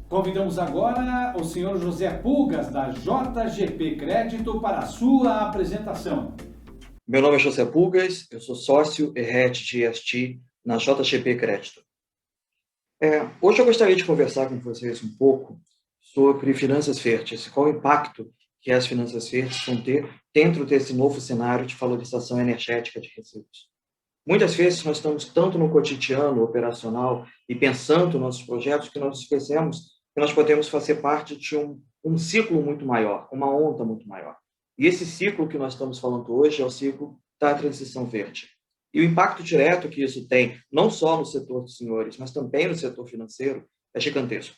Convidamos agora o senhor José Pulgas, da JGP Crédito, para a sua apresentação. Meu nome é José Pulgas, eu sou sócio e head de ESG na JGP Crédito. Hoje eu gostaria de conversar com vocês um pouco sobre finanças verdes, qual o impacto que as finanças verdes vão ter dentro desse novo cenário de valorização energética de resíduos. Muitas vezes nós estamos tanto no cotidiano operacional e pensando nos nossos projetos que nós esquecemos que nós podemos fazer parte de um ciclo muito maior, uma onda muito maior. E esse ciclo que nós estamos falando hoje é o ciclo da transição verde. E o impacto direto que isso tem, não só no setor dos senhores, mas também no setor financeiro, é gigantesco.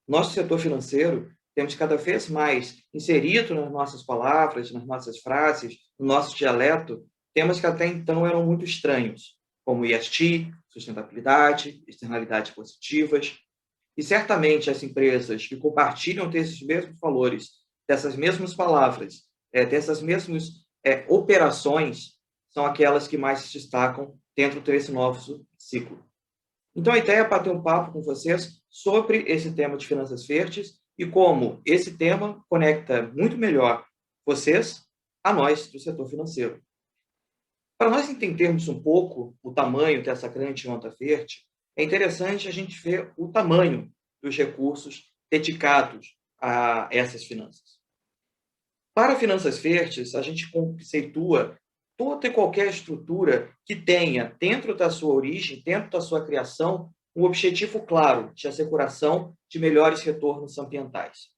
Nosso setor financeiro temos cada vez mais inserido nas nossas palavras, nas nossas frases, no nosso dialeto, temas que até então eram muito estranhos, como ESG, sustentabilidade, externalidades positivas. E certamente as empresas que compartilham desses mesmos valores, dessas mesmas palavras, dessas mesmas operações, são aquelas que mais se destacam dentro desse novo ciclo. Então, a ideia é bater um papo com vocês sobre esse tema de finanças verdes e como esse tema conecta muito melhor vocês a nós do setor financeiro. Para nós entendermos um pouco o tamanho dessa grande onda verde, é interessante a gente ver o tamanho dos recursos dedicados a essas finanças. Para finanças verdes, a gente conceitua toda e qualquer estrutura que tenha, dentro da sua origem, dentro da sua criação, um objetivo claro de asseguração de melhores retornos ambientais.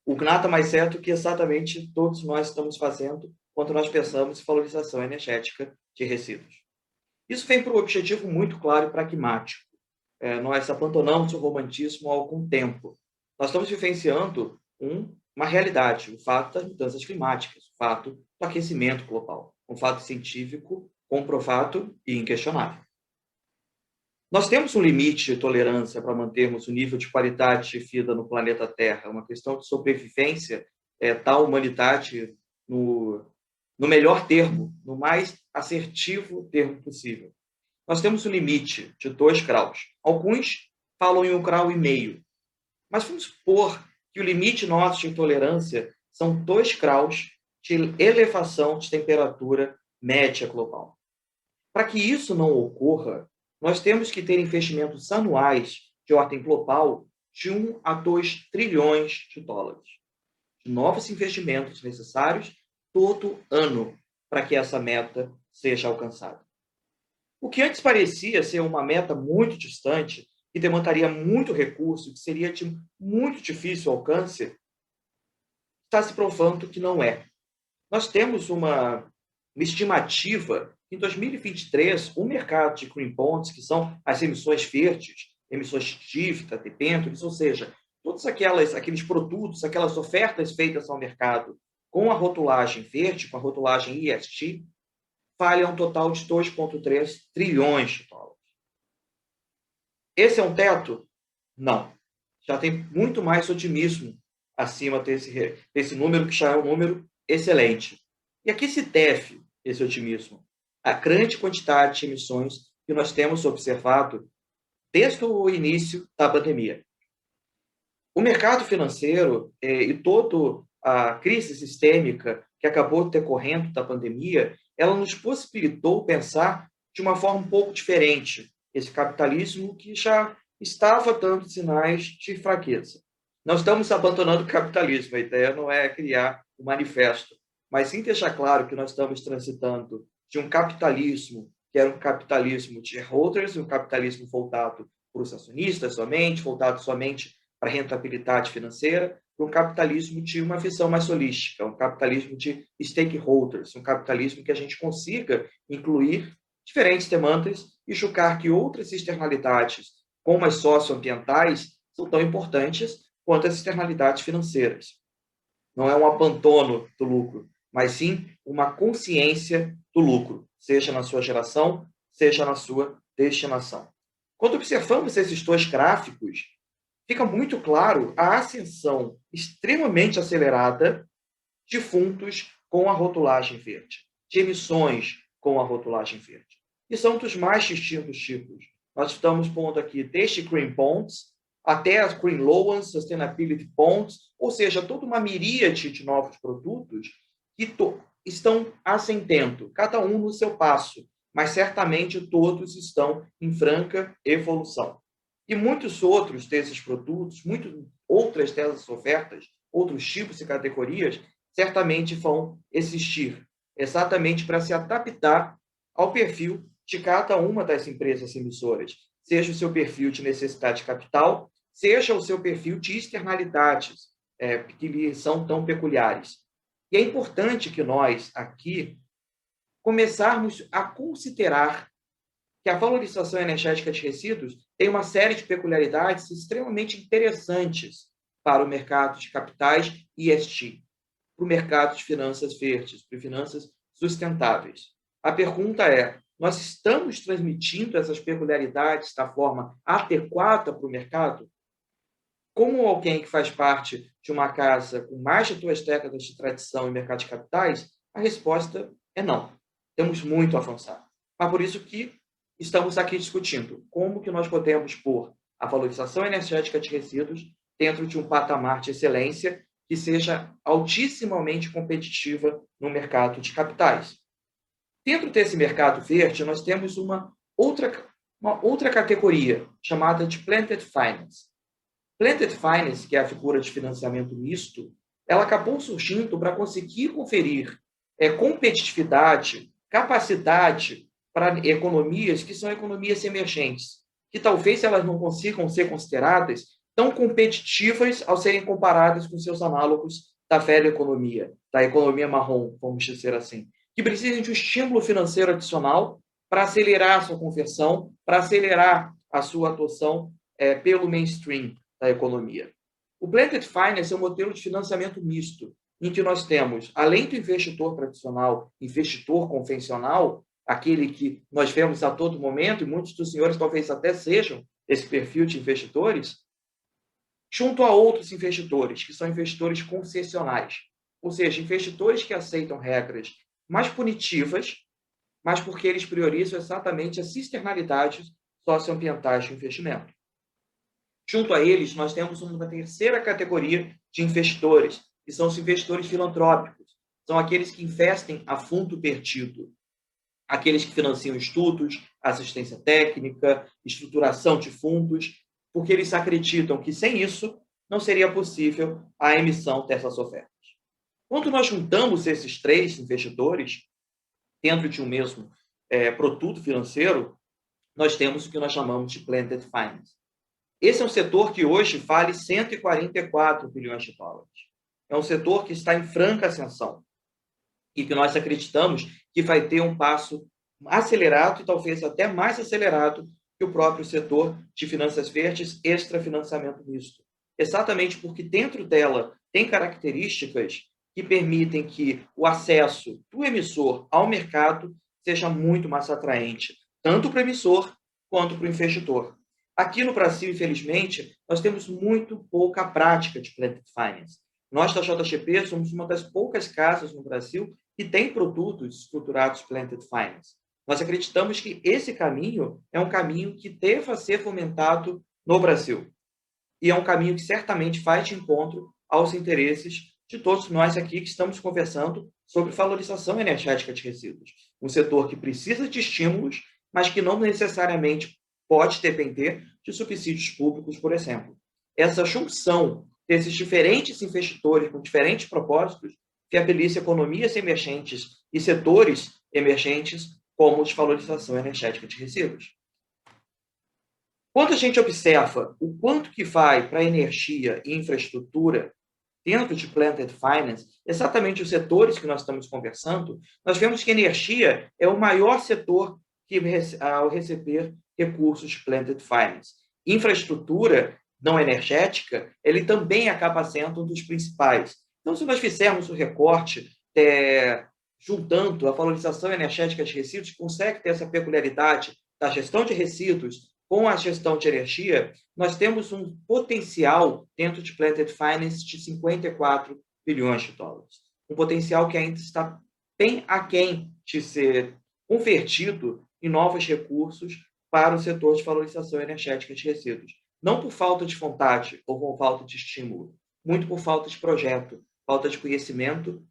O que nada mais certo que exatamente todos nós estamos fazendo quando nós pensamos em valorização energética de resíduos. Isso vem para um objetivo muito claro e pragmático. Nós abandonamos o romantismo há algum tempo. Nós estamos vivenciando uma realidade, o fato das mudanças climáticas, o fato do aquecimento global, um fato científico comprovado e inquestionável. Nós temos um limite de tolerância para mantermos o nível de qualidade de vida no planeta Terra, uma questão de sobrevivência da humanidade no melhor termo, no mais assertivo termo possível. Nós temos um limite de 2 graus. Alguns falam em 1,5 graus. Mas vamos supor que o limite nosso de tolerância são 2 graus de elevação de temperatura média global. Para que isso não ocorra, nós temos que ter investimentos anuais de ordem global de 1 a 2 trilhões de dólares. De novos investimentos necessários todo ano para que essa meta seja alcançada. O que antes parecia ser uma meta muito distante, que demandaria muito recurso, que seria de muito difícil alcance, está se provando que não é. Nós temos uma estimativa que em 2023, o mercado de green bonds, que são as emissões verdes, emissões de dívida, debêntures, ou seja, todos aqueles produtos, aquelas ofertas feitas ao mercado com a rotulagem verde, com a rotulagem ESG, vale um total de 2,3 trilhões de dólares. Esse é um teto? Não. Já tem muito mais otimismo acima desse número, que já é um número excelente. E a que se deve esse otimismo? A grande quantidade de emissões que nós temos observado desde o início da pandemia. O mercado financeiro e toda a crise sistêmica que acabou decorrendo da pandemia, ela nos possibilitou pensar de uma forma um pouco diferente esse capitalismo que já estava dando sinais de fraqueza. Nós estamos abandonando o capitalismo, a ideia não é criar um manifesto, mas sim deixar claro que nós estamos transitando de um capitalismo que era um capitalismo de shareholders, um capitalismo voltado para os acionistas somente, voltado somente para a rentabilidade financeira, para um capitalismo de uma visão mais holística, um capitalismo de stakeholders, um capitalismo que a gente consiga incluir diferentes demandas e julgar que outras externalidades, como as socioambientais, são tão importantes quanto as externalidades financeiras. Não é um abandono do lucro, mas sim uma consciência do lucro, seja na sua geração, seja na sua destinação. Quando observamos esses 2 gráficos, fica muito claro a ascensão extremamente acelerada de fundos com a rotulagem verde, de emissões com a rotulagem verde. E são dos mais distintos tipos. Nós estamos pondo aqui desde Green Bonds até as Green Loans, Sustainability Bonds, ou seja, toda uma miríade de novos produtos que estão ascendendo, cada um no seu passo, mas certamente todos estão em franca evolução. E muitos outros desses produtos, muitas outras dessas ofertas, outros tipos e categorias, certamente vão existir, exatamente para se adaptar ao perfil de cada uma das empresas emissoras, seja o seu perfil de necessidade de capital, seja o seu perfil de externalidades, que lhe são tão peculiares. E é importante que nós, aqui, começarmos a considerar que a valorização energética de resíduos tem uma série de peculiaridades extremamente interessantes para o mercado de capitais ESG, para o mercado de finanças verdes, para finanças sustentáveis. A pergunta é, nós estamos transmitindo essas peculiaridades da forma adequada para o mercado? Como alguém que faz parte de uma casa com mais de 2 décadas de tradição em mercado de capitais, a resposta é não. Temos muito a avançar. Mas por isso que estamos aqui discutindo como que nós podemos pôr a valorização energética de resíduos dentro de um patamar de excelência que seja altissimamente competitiva no mercado de capitais. Dentro desse mercado verde, nós temos uma outra categoria, chamada de Blended Finance. Blended Finance, que é a figura de financiamento misto, ela acabou surgindo para conseguir conferir competitividade, capacidade para economias que são economias emergentes, que talvez elas não consigam ser consideradas tão competitivas ao serem comparadas com seus análogos da velha economia, da economia marrom, vamos dizer assim, que precisam de um estímulo financeiro adicional para acelerar a sua conversão, para acelerar a sua atuação pelo mainstream da economia. O Blended Finance é um modelo de financiamento misto, em que nós temos, além do investidor tradicional, investidor convencional, aquele que nós vemos a todo momento, e muitos dos senhores talvez até sejam esse perfil de investidores, junto a outros investidores, que são investidores concessionais, ou seja, investidores que aceitam regras mais punitivas, mas porque eles priorizam exatamente as externalidades socioambientais do investimento. Junto a eles, nós temos uma terceira categoria de investidores, que são os investidores filantrópicos. São aqueles que investem a fundo perdido, aqueles que financiam estudos, assistência técnica, estruturação de fundos, porque eles acreditam que sem isso não seria possível a emissão dessas ofertas. Quando nós juntamos esses 3 investidores dentro de um mesmo produto financeiro, nós temos o que nós chamamos de Blended Finance. Esse é um setor que hoje vale 144 bilhões de dólares. É um setor que está em franca ascensão e que nós acreditamos que vai ter um passo acelerado e talvez até mais acelerado que o próprio setor de finanças verdes extrafinanciamento misto. Exatamente porque dentro dela tem características que permitem que o acesso do emissor ao mercado seja muito mais atraente, tanto para o emissor quanto para o investidor. Aqui no Brasil, infelizmente, nós temos muito pouca prática de Blended Finance. Nós, da JGP, somos uma das poucas casas no Brasil que tem produtos estruturados Blended Finance. Nós acreditamos que esse caminho é um caminho que deva ser fomentado no Brasil. E é um caminho que certamente faz de encontro aos interesses de todos nós aqui que estamos conversando sobre valorização energética de resíduos. Um setor que precisa de estímulos, mas que não necessariamente pode depender de subsídios públicos, por exemplo. Essa junção desses diferentes investidores com diferentes propósitos viabiliza economias emergentes e setores emergentes como de valorização energética de resíduos. Quando a gente observa o quanto que vai para energia e infraestrutura dentro de Blended Finance, exatamente os setores que nós estamos conversando, nós vemos que energia é o maior setor que, ao receber recursos de Blended Finance. Infraestrutura não energética, ele também acaba sendo um dos principais. Então, se nós fizermos o recorte, juntando a valorização energética de resíduos, consegue ter essa peculiaridade da gestão de resíduos com a gestão de energia, nós temos um potencial dentro de Planted Finance de 54 bilhões de dólares. Um potencial que ainda está bem aquém de ser convertido em novos recursos para o setor de valorização energética de resíduos. Não por falta de vontade ou por falta de estímulo, muito por falta de projeto, falta de conhecimento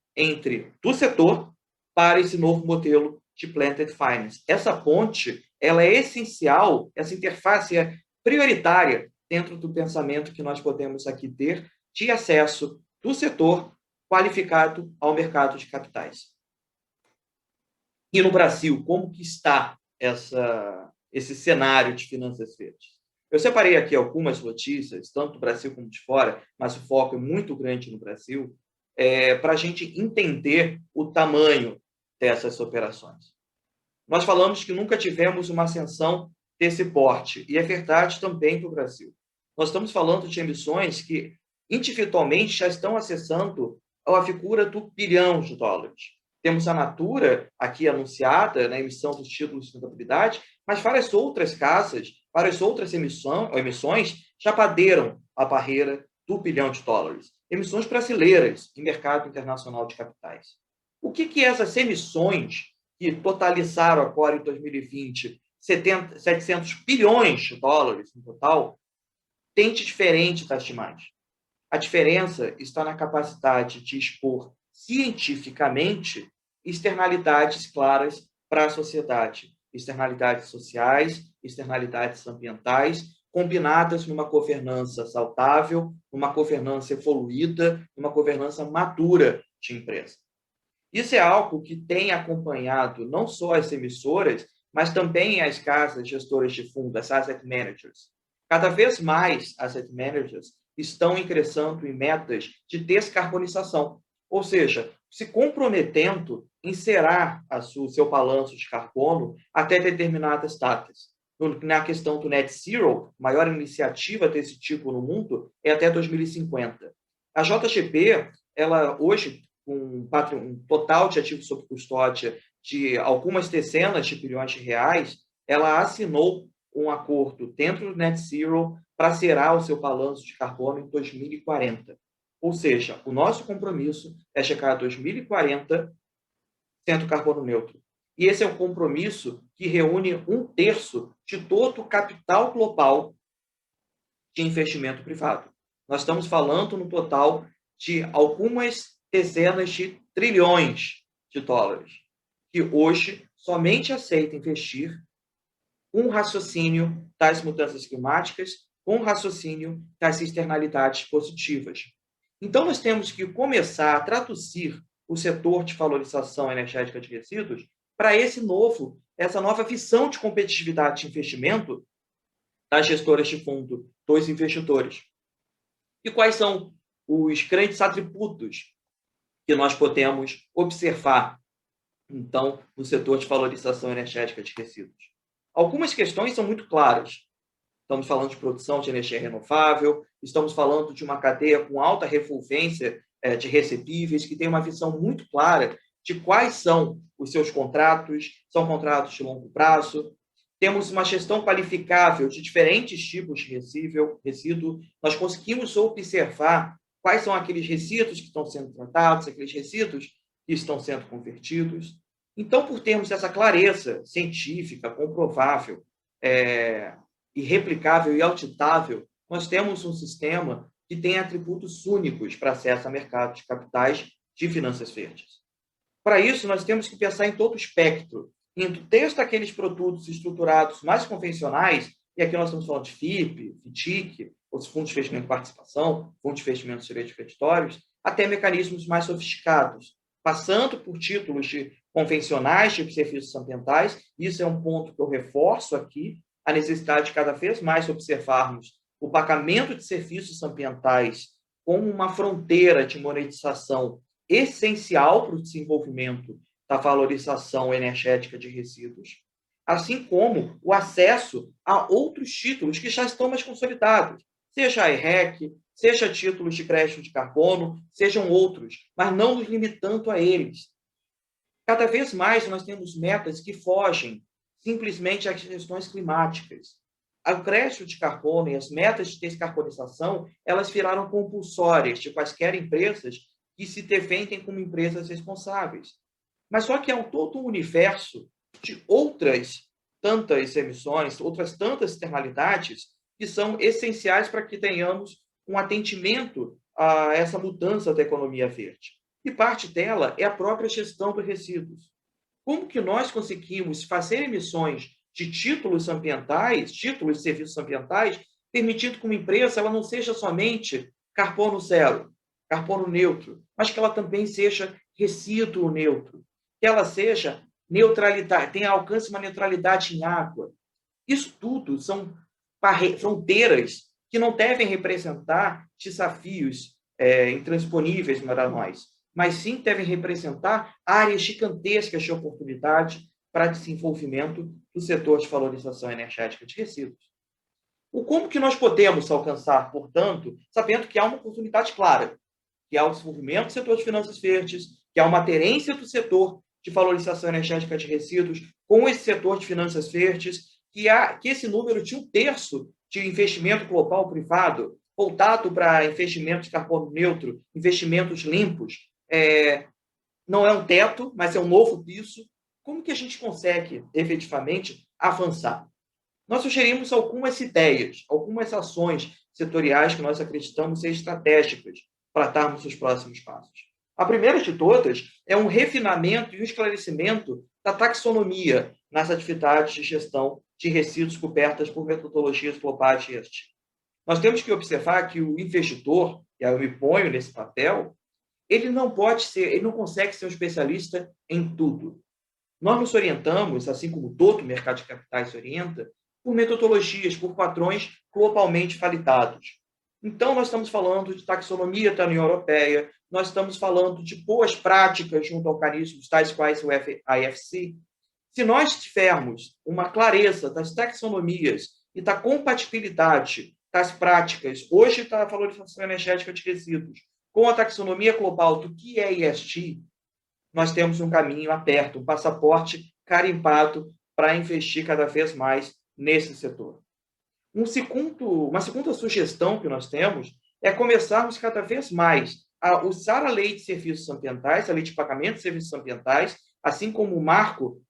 do setor para esse novo modelo de Planted Finance. Essa ponte, ela é essencial, essa interface é prioritária dentro do pensamento que nós podemos aqui ter de acesso do setor qualificado ao mercado de capitais. E no Brasil, como que está esse cenário de finanças verdes? Eu separei aqui algumas notícias, tanto do Brasil como de fora, mas o foco é muito grande no Brasil, para a gente entender o tamanho dessas operações. Nós falamos que nunca tivemos uma ascensão desse porte, e é verdade também para o Brasil. Nós estamos falando de emissões que, individualmente, já estão acessando a figura do $1 bilhão. Temos a Natura aqui anunciada na emissão dos títulos de sustentabilidade, mas várias outras casas, várias outras emissões já bateram a barreira do $1 bilhão. Emissões brasileiras em mercado internacional de capitais. O que essas emissões, que totalizaram agora em 2020 700 bilhões de dólares no total, tem de diferente das demais? A diferença está na capacidade de expor cientificamente externalidades claras para a sociedade, externalidades sociais, externalidades ambientais, combinadas numa governança saudável, numa governança evoluída, numa governança madura de empresa. Isso é algo que tem acompanhado não só as emissoras, mas também as casas gestoras de fundos, as asset managers. Cada vez mais asset managers estão ingressando em metas de descarbonização, ou seja, se comprometendo em zerar o seu balanço de carbono até determinadas datas. Na questão do Net Zero, a maior iniciativa desse tipo no mundo é até 2050. A JGP, ela hoje, com um total de ativos sob custódia de algumas dezenas de bilhões de reais, ela assinou um acordo dentro do Net Zero para zerar o seu balanço de carbono em 2040. Ou seja, o nosso compromisso é chegar a 2040 sendo carbono neutro. E esse é um compromisso que reúne 1/3 de todo o capital global de investimento privado. Nós estamos falando no total de algumas dezenas de trilhões de dólares, que hoje somente aceita investir com o raciocínio das mudanças climáticas, com o raciocínio das externalidades positivas. Então, nós temos que começar a traduzir o setor de valorização energética de resíduos para essa nova visão de competitividade de investimento das gestoras de fundo, dos investidores. E quais são os grandes atributos que nós podemos observar, então, no setor de valorização energética de resíduos? Algumas questões são muito claras. Estamos falando de produção de energia renovável, estamos falando de uma cadeia com alta revolvência de recebíveis, que tem uma visão muito clara de quais são os seus contratos, são contratos de longo prazo. Temos uma gestão qualificável de diferentes tipos de resíduo. Nós conseguimos observar quais são aqueles resíduos que estão sendo tratados, aqueles resíduos que estão sendo convertidos. Então, por termos essa clareza científica, comprovável, e replicável e auditável, nós temos um sistema que tem atributos únicos para acesso a mercado de capitais de finanças verdes. Para isso, nós temos que pensar em todo o espectro, indo desde aqueles produtos estruturados mais convencionais, e aqui nós estamos falando de FIP, FITIC, os fundos de investimento de participação, fundos de investimento de direitos creditórios, até mecanismos mais sofisticados, passando por títulos convencionais, tipo serviços ambientais. Isso é um ponto que eu reforço aqui, a necessidade de cada vez mais observarmos o pagamento de serviços ambientais como uma fronteira de monetização essencial para o desenvolvimento da valorização energética de resíduos, assim como o acesso a outros títulos que já estão mais consolidados, seja a EREC, seja títulos de crédito de carbono, sejam outros, mas não nos limitando a eles. Cada vez mais nós temos metas que fogem simplesmente às questões climáticas. o crédito de carbono e as metas de descarbonização, elas viraram compulsórias de quaisquer empresas que se defendem como empresas responsáveis. Mas só que há todo um universo de outras tantas emissões, outras tantas externalidades que são essenciais para que tenhamos um atendimento a essa mudança da economia verde. E parte dela é a própria gestão dos resíduos. Como que nós conseguimos fazer emissões de títulos ambientais, títulos de serviços ambientais, permitindo que uma empresa ela não seja somente carbono zero, carbono neutro, mas que ela também seja resíduo neutro, que ela seja neutralidade, tenha alcance uma neutralidade em água. Isso tudo são fronteiras que não devem representar desafios intransponíveis para nós, mas sim devem representar áreas gigantescas de oportunidade para desenvolvimento do setor de valorização energética de resíduos. Como que nós podemos alcançar, portanto, sabendo que há uma oportunidade clara, que há o desenvolvimento do setor de finanças verdes, que há uma aderência do setor de valorização energética de resíduos com esse setor de finanças verdes, que esse número de 1/3 de investimento global privado voltado para investimentos de carbono neutro, investimentos limpos, não é um teto, mas é um novo piso. Como que a gente consegue, efetivamente, avançar? Nós sugerimos algumas ideias, algumas ações setoriais que nós acreditamos ser estratégicas para darmos os próximos passos. A primeira de todas é um refinamento e um esclarecimento da taxonomia nas atividades de gestão de resíduos cobertas por metodologias globais de ESG. Nós temos que observar que o investidor, e aí eu me ponho nesse papel, ele não consegue ser um especialista em tudo. Nós nos orientamos, assim como todo o mercado de capitais se orienta, por metodologias, por padrões globalmente validados. Então, nós estamos falando de taxonomia da União Europeia, nós estamos falando de boas práticas junto a organismos tais quais o IFC. Se nós tivermos uma clareza das taxonomias e da compatibilidade das práticas, hoje da valorização energética de resíduos, com a taxonomia global do que é ESG, nós temos um caminho aberto, um passaporte carimbado para investir cada vez mais nesse setor. Uma segunda sugestão que nós temos é começarmos cada vez mais a usar a lei de serviços ambientais, a lei de pagamento de serviços ambientais, assim como o marco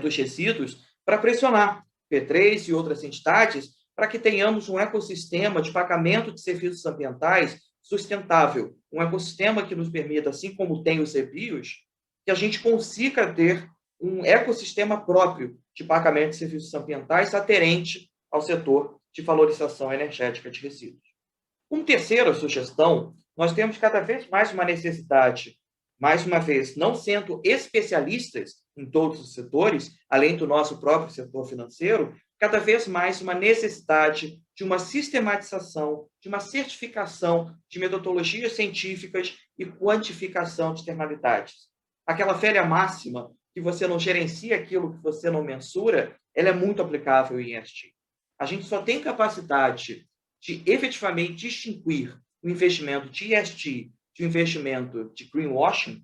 dos resíduos, para pressionar P3 e outras entidades para que tenhamos um ecossistema de pagamento de serviços ambientais sustentável, um ecossistema que nos permita, assim como tem os CBIOS, que a gente consiga ter um ecossistema próprio de pagamento de serviços ambientais aderente ao setor de valorização energética de resíduos. Como terceira sugestão, nós temos cada vez mais uma necessidade, mais uma vez, não sendo especialistas em todos os setores, além do nosso próprio setor financeiro, cada vez mais uma necessidade de uma sistematização, de uma certificação de metodologias científicas e quantificação de externalidades. Aquela velha máxima que você não gerencia aquilo que você não mensura, ela é muito aplicável em ESG. A gente só tem capacidade de efetivamente distinguir o investimento de ESG de um investimento de greenwashing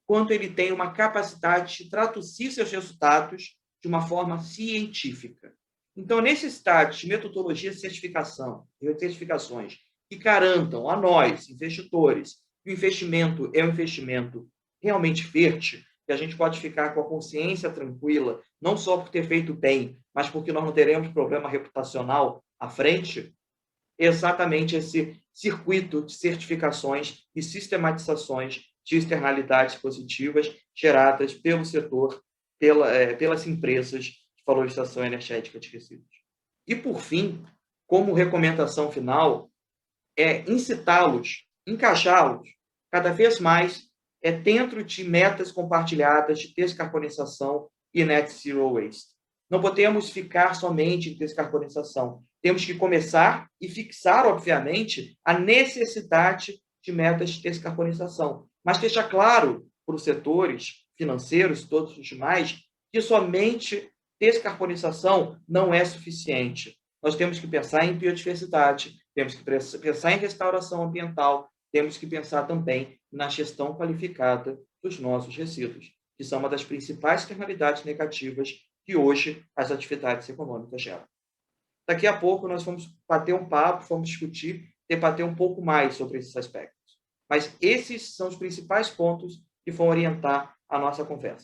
quando ele tem uma capacidade de traduzir seus resultados de uma forma científica. Então, a necessidade de metodologias de certificação e certificações que garantam a nós, investidores, que o investimento é um investimento realmente verde, que a gente pode ficar com a consciência tranquila, não só por ter feito bem, mas porque nós não teremos problema reputacional à frente, exatamente esse circuito de certificações e sistematizações de externalidades positivas geradas pelo setor, pelas empresas de valorização energética de resíduos. E, por fim, como recomendação final, é incitá-los, encaixá-los cada vez mais dentro de metas compartilhadas de descarbonização e net zero waste. Não podemos ficar somente em descarbonização. Temos que começar e fixar, obviamente, a necessidade de metas de descarbonização. Mas deixar claro para os setores financeiros e todos os demais que somente descarbonização não é suficiente. Nós temos que pensar em biodiversidade, temos que pensar em restauração ambiental, temos que pensar também na gestão qualificada dos nossos resíduos, que são uma das principais externalidades negativas que hoje as atividades econômicas geram. Daqui a pouco nós vamos bater um papo, vamos discutir, debater um pouco mais sobre esses aspectos. Mas esses são os principais pontos que vão orientar a nossa conversa.